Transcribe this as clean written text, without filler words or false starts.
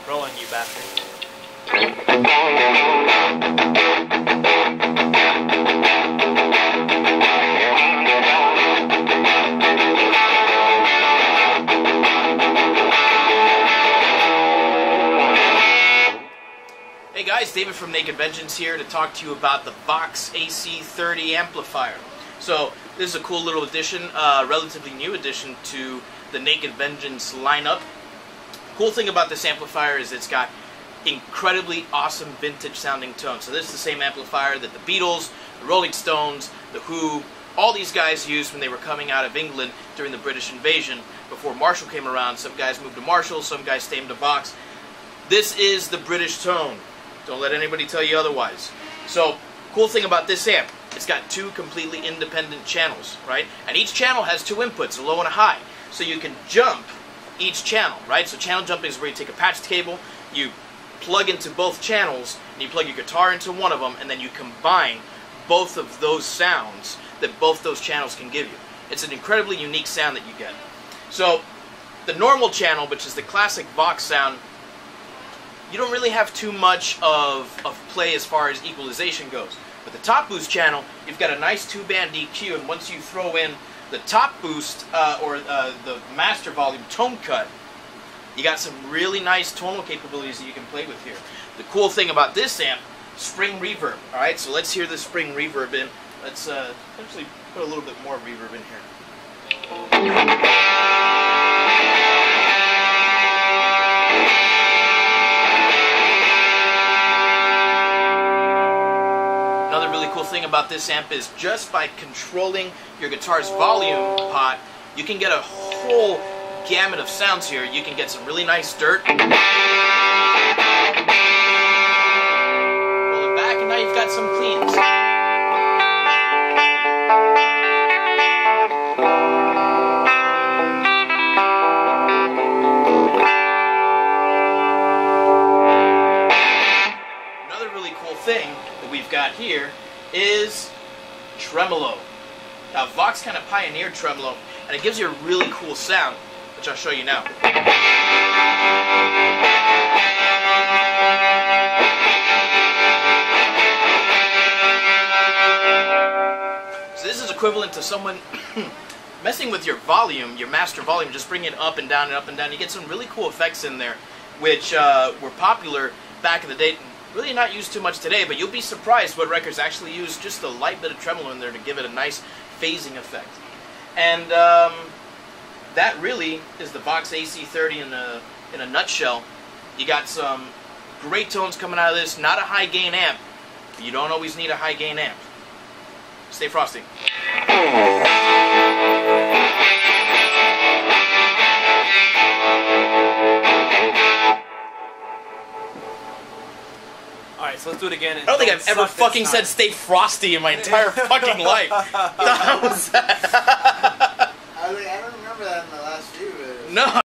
Rolling, you bastard. Hey guys, David from Naked Vengeance here to talk to you about the Vox AC30 amplifier. So this is a cool little addition, relatively new addition to the Naked Vengeance lineup. Cool thing about this amplifier is it's got incredibly awesome vintage sounding tones. So this is the same amplifier that the Beatles, the Rolling Stones, the Who, all these guys used when they were coming out of England during the British invasion. Before Marshall came around, some guys moved to Marshall, some guys stayed to Vox. This is the British tone. Don't let anybody tell you otherwise. So, cool thing about this amp, it's got two completely independent channels, right? And each channel has two inputs, a low and a high. So you can jump each channel, right? So channel jumping is where you take a patched cable, you plug into both channels, and you plug your guitar into one of them, and then you combine both of those sounds that both those channels can give you. It's an incredibly unique sound that you get. So, the normal channel, which is the classic Vox sound, you don't really have too much of play as far as equalization goes. With the top boost channel, you've got a nice two-band EQ, and once you throw in the top boost, the master volume tone cut, you got some really nice tonal capabilities that you can play with here. The cool thing about this amp, spring reverb. Alright, so let's hear the spring reverb in. Let's actually put a little bit more reverb in here. Another really cool thing about this amp is just by controlling your guitar's volume pot, you can get a whole gamut of sounds here. You can get some really nice dirt. Pull it back, and now you've got some cleans. Another really cool thing that we've got here is tremolo. Now Vox kind of pioneered tremolo, and it gives you a really cool sound, which I'll show you now. So this is equivalent to someone messing with your volume, your master volume, just bringing it up and down and up and down. You get some really cool effects in there, which were popular back in the day. Really not used too much today, but you'll be surprised what records actually use just a light bit of tremolo in there to give it a nice phasing effect. And that really is the Vox AC30 in a nutshell. You got some great tones coming out of this. Not a high gain amp, but you don't always need a high gain amp. Stay frosty. Alright, so let's do it again. I don't think I've ever fucking said stay frosty in my entire fucking life. What was that? I don't remember that in the last few videos. No.